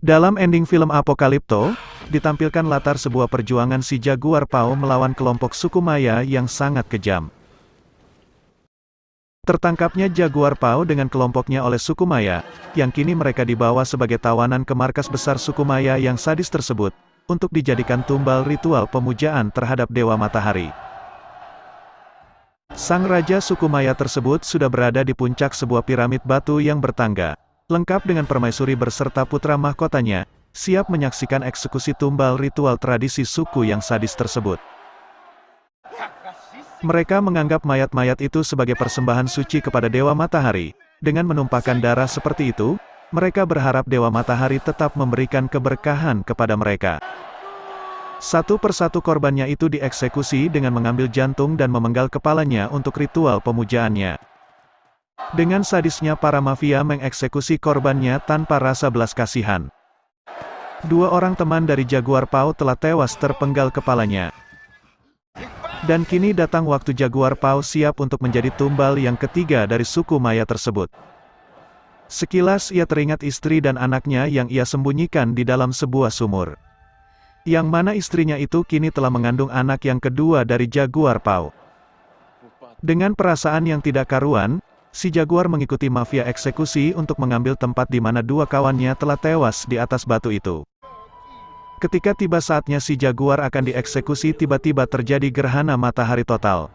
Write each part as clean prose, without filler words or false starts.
Dalam ending film Apocalypto, ditampilkan latar sebuah perjuangan si Jaguar Paw melawan kelompok suku Maya yang sangat kejam. Tertangkapnya Jaguar Paw dengan kelompoknya oleh suku Maya, yang kini mereka dibawa sebagai tawanan ke markas besar suku Maya yang sadis tersebut, untuk dijadikan tumbal ritual pemujaan terhadap Dewa Matahari. Sang Raja suku Maya tersebut sudah berada di puncak sebuah piramid batu yang bertangga, lengkap dengan permaisuri berserta putra mahkotanya, siap menyaksikan eksekusi tumbal ritual tradisi suku yang sadis tersebut. Mereka menganggap mayat-mayat itu sebagai persembahan suci kepada Dewa Matahari. Dengan menumpahkan darah seperti itu, mereka berharap Dewa Matahari tetap memberikan keberkahan kepada mereka. Satu persatu korbannya itu dieksekusi dengan mengambil jantung dan memenggal kepalanya untuk ritual pemujaannya. Dengan sadisnya para mafia mengeksekusi korbannya tanpa rasa belas kasihan. Dua orang teman dari Jaguar Paw telah tewas terpenggal kepalanya. Dan kini datang waktu Jaguar Paw siap untuk menjadi tumbal yang ketiga dari suku Maya tersebut. Sekilas ia teringat istri dan anaknya yang ia sembunyikan di dalam sebuah sumur. Yang mana istrinya itu kini telah mengandung anak yang kedua dari Jaguar Paw. Dengan perasaan yang tidak karuan, si Jaguar mengikuti mafia eksekusi untuk mengambil tempat di mana dua kawannya telah tewas di atas batu itu. Ketika tiba saatnya si Jaguar akan dieksekusi, tiba-tiba terjadi gerhana matahari total.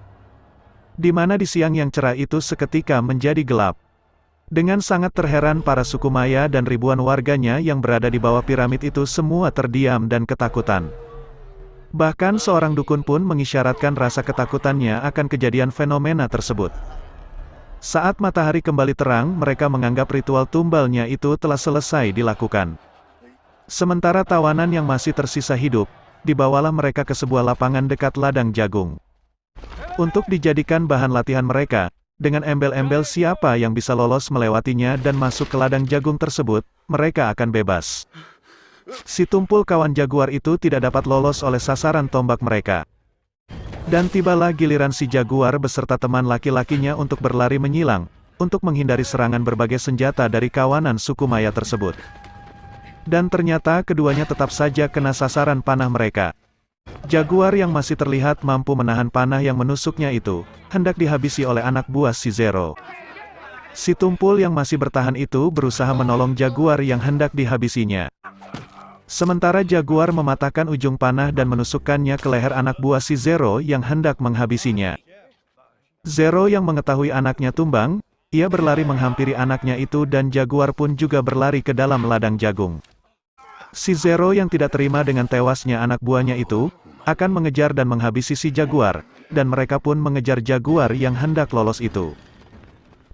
Di mana di siang yang cerah itu seketika menjadi gelap. Dengan sangat terheran para suku Maya dan ribuan warganya yang berada di bawah piramid itu semua terdiam dan ketakutan. Bahkan seorang dukun pun mengisyaratkan rasa ketakutannya akan kejadian fenomena tersebut. Saat matahari kembali terang, mereka menganggap ritual tumbalnya itu telah selesai dilakukan. Sementara tawanan yang masih tersisa hidup, dibawalah mereka ke sebuah lapangan dekat ladang jagung. Untuk dijadikan bahan latihan mereka, dengan embel-embel siapa yang bisa lolos melewatinya dan masuk ke ladang jagung tersebut, mereka akan bebas. Si tumpul kawan Jaguar itu tidak dapat lolos oleh sasaran tombak mereka. Dan tibalah giliran si Jaguar beserta teman laki-lakinya untuk berlari menyilang, untuk menghindari serangan berbagai senjata dari kawanan suku Maya tersebut. Dan ternyata keduanya tetap saja kena sasaran panah mereka. Jaguar yang masih terlihat mampu menahan panah yang menusuknya itu, hendak dihabisi oleh anak buah si Zero. Si tumpul yang masih bertahan itu berusaha menolong Jaguar yang hendak dihabisinya. Sementara Jaguar mematahkan ujung panah dan menusukkannya ke leher anak buah si Zero yang hendak menghabisinya. Zero yang mengetahui anaknya tumbang, ia berlari menghampiri anaknya itu dan Jaguar pun juga berlari ke dalam ladang jagung. Si Zero yang tidak terima dengan tewasnya anak buahnya itu, akan mengejar dan menghabisi si Jaguar, dan mereka pun mengejar Jaguar yang hendak lolos itu.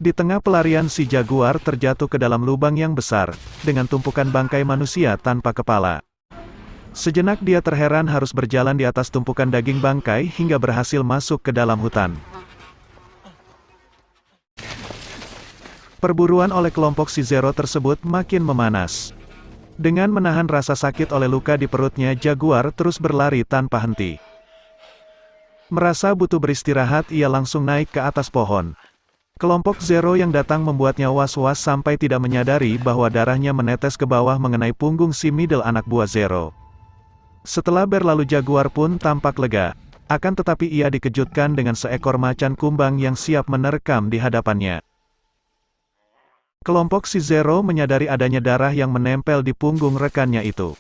Di tengah pelarian si Jaguar terjatuh ke dalam lubang yang besar, dengan tumpukan bangkai manusia tanpa kepala. Sejenak dia terheran harus berjalan di atas tumpukan daging bangkai hingga berhasil masuk ke dalam hutan. Perburuan oleh kelompok si Zero tersebut makin memanas. Dengan menahan rasa sakit oleh luka di perutnya, Jaguar terus berlari tanpa henti. Merasa butuh beristirahat, ia langsung naik ke atas pohon. Kelompok Zero yang datang membuatnya was-was sampai tidak menyadari bahwa darahnya menetes ke bawah mengenai punggung si middle anak buah Zero. Setelah berlalu Jaguar pun tampak lega, akan tetapi ia dikejutkan dengan seekor macan kumbang yang siap menerkam di hadapannya. Kelompok si Zero menyadari adanya darah yang menempel di punggung rekannya itu.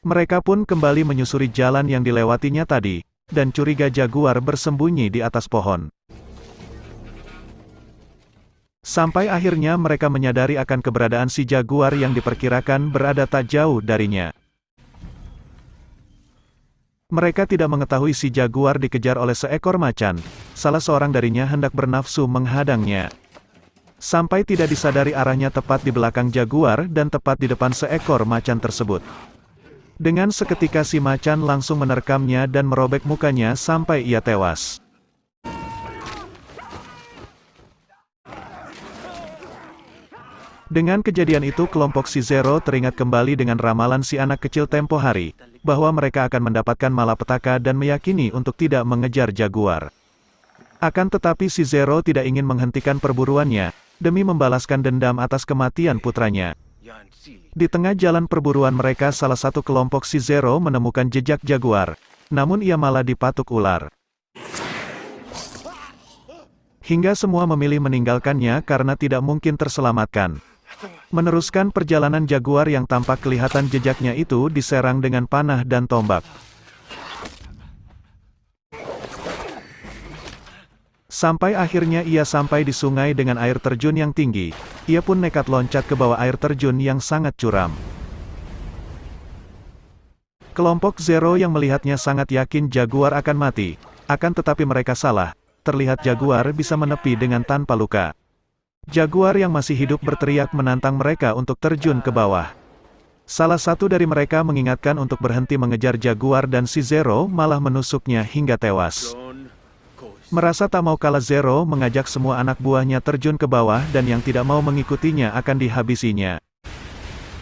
Mereka pun kembali menyusuri jalan yang dilewatinya tadi, dan curiga Jaguar bersembunyi di atas pohon. Sampai akhirnya mereka menyadari akan keberadaan si Jaguar yang diperkirakan berada tak jauh darinya. Mereka tidak mengetahui si Jaguar dikejar oleh seekor macan, salah seorang darinya hendak bernafsu menghadangnya. Sampai tidak disadari arahnya tepat di belakang Jaguar dan tepat di depan seekor macan tersebut. Dengan seketika si macan langsung menerkamnya dan merobek mukanya sampai ia tewas. Dengan kejadian itu kelompok si Zero teringat kembali dengan ramalan si anak kecil tempo hari, bahwa mereka akan mendapatkan malapetaka dan meyakini untuk tidak mengejar Jaguar. Akan tetapi si Zero tidak ingin menghentikan perburuannya, demi membalaskan dendam atas kematian putranya. Di tengah jalan perburuan mereka, salah satu kelompok si Zero menemukan jejak jaguar, namun ia malah dipatuk ular. Hingga semua memilih meninggalkannya karena tidak mungkin terselamatkan. Meneruskan perjalanan, jaguar yang tampak kelihatan jejaknya itu diserang dengan panah dan tombak. Sampai akhirnya ia sampai di sungai dengan air terjun yang tinggi. Ia pun nekat loncat ke bawah air terjun yang sangat curam. Kelompok Zero yang melihatnya sangat yakin jaguar akan mati. Akan tetapi mereka salah. Terlihat jaguar bisa menepi dengan tanpa luka. Jaguar yang masih hidup berteriak menantang mereka untuk terjun ke bawah. Salah satu dari mereka mengingatkan untuk berhenti mengejar jaguar dan si Zero malah menusuknya hingga tewas. Merasa tak mau kalah, Zero mengajak semua anak buahnya terjun ke bawah dan yang tidak mau mengikutinya akan dihabisinya.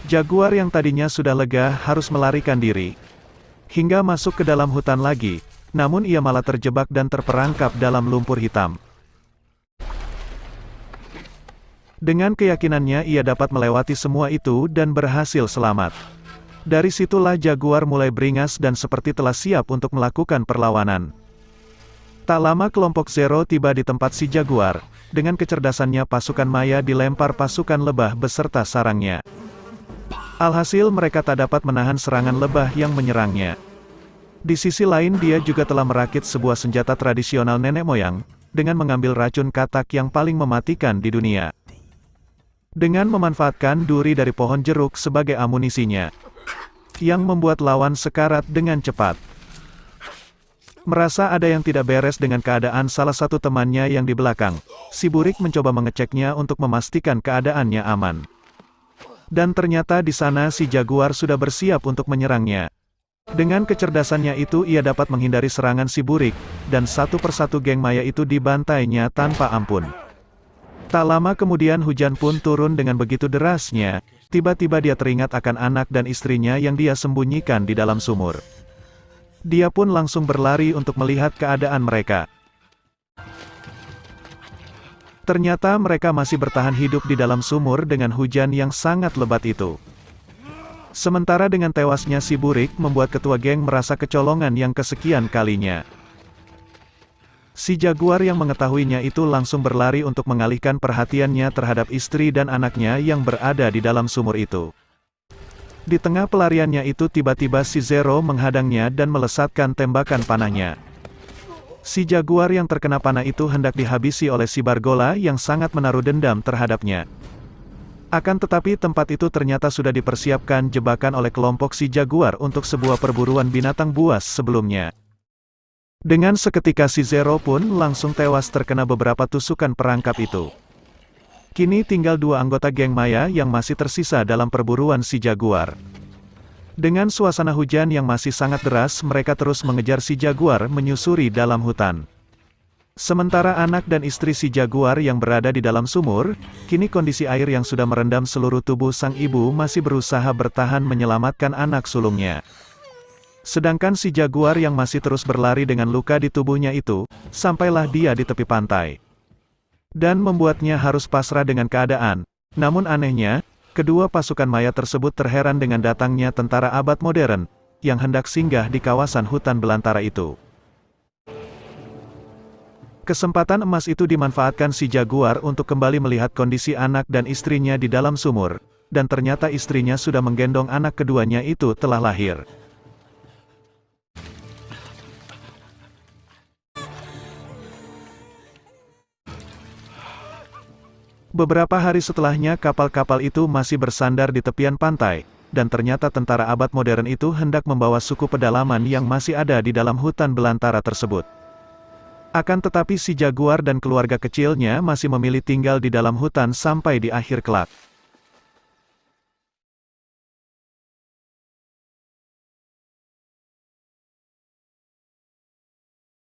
Jaguar yang tadinya sudah lega harus melarikan diri. Hingga masuk ke dalam hutan lagi, namun ia malah terjebak dan terperangkap dalam lumpur hitam. Dengan keyakinannya ia dapat melewati semua itu dan berhasil selamat. Dari situlah jaguar mulai beringas dan seperti telah siap untuk melakukan perlawanan. Tak lama kelompok Zero tiba di tempat si jaguar. Dengan kecerdasannya pasukan Maya dilempar pasukan lebah beserta sarangnya. Alhasil mereka tak dapat menahan serangan lebah yang menyerangnya. Di sisi lain dia juga telah merakit sebuah senjata tradisional nenek moyang, dengan mengambil racun katak yang paling mematikan di dunia. Dengan memanfaatkan duri dari pohon jeruk sebagai amunisinya, yang membuat lawan sekarat dengan cepat. Merasa ada yang tidak beres dengan keadaan salah satu temannya yang di belakang, si burik mencoba mengeceknya untuk memastikan keadaannya aman. Dan ternyata di sana si jaguar sudah bersiap untuk menyerangnya. Dengan kecerdasannya itu ia dapat menghindari serangan si burik, dan satu persatu geng Maya itu dibantainya tanpa ampun. Tak lama kemudian hujan pun turun dengan begitu derasnya, tiba-tiba dia teringat akan anak dan istrinya yang dia sembunyikan di dalam sumur. Dia pun langsung berlari untuk melihat keadaan mereka. Ternyata mereka masih bertahan hidup di dalam sumur dengan hujan yang sangat lebat itu. Sementara dengan tewasnya si burik membuat ketua geng merasa kecolongan yang kesekian kalinya. Si jaguar yang mengetahuinya itu langsung berlari untuk mengalihkan perhatiannya terhadap istri dan anaknya yang berada di dalam sumur itu. Di tengah pelariannya itu tiba-tiba si Zero menghadangnya dan melesatkan tembakan panahnya. Si jaguar yang terkena panah itu hendak dihabisi oleh si Bargola yang sangat menaruh dendam terhadapnya. Akan tetapi tempat itu ternyata sudah dipersiapkan jebakan oleh kelompok si jaguar untuk sebuah perburuan binatang buas sebelumnya. Dengan seketika si Zero pun langsung tewas terkena beberapa tusukan perangkap itu. Kini tinggal dua anggota geng Maya yang masih tersisa dalam perburuan si jaguar. Dengan suasana hujan yang masih sangat deras, mereka terus mengejar si jaguar menyusuri dalam hutan. Sementara anak dan istri si jaguar yang berada di dalam sumur, kini kondisi air yang sudah merendam seluruh tubuh sang ibu masih berusaha bertahan menyelamatkan anak sulungnya. Sedangkan si jaguar yang masih terus berlari dengan luka di tubuhnya itu, sampailah dia di tepi pantai. Dan membuatnya harus pasrah dengan keadaan. Namun anehnya, kedua pasukan Maya tersebut terheran dengan datangnya tentara abad modern, yang hendak singgah di kawasan hutan belantara itu. Kesempatan emas itu dimanfaatkan si jaguar untuk kembali melihat kondisi anak dan istrinya di dalam sumur, dan ternyata istrinya sudah menggendong anak keduanya itu telah lahir. Beberapa hari setelahnya kapal-kapal itu masih bersandar di tepian pantai, dan ternyata tentara abad modern itu hendak membawa suku pedalaman yang masih ada di dalam hutan belantara tersebut. Akan tetapi si jaguar dan keluarga kecilnya masih memilih tinggal di dalam hutan sampai di akhir kelak.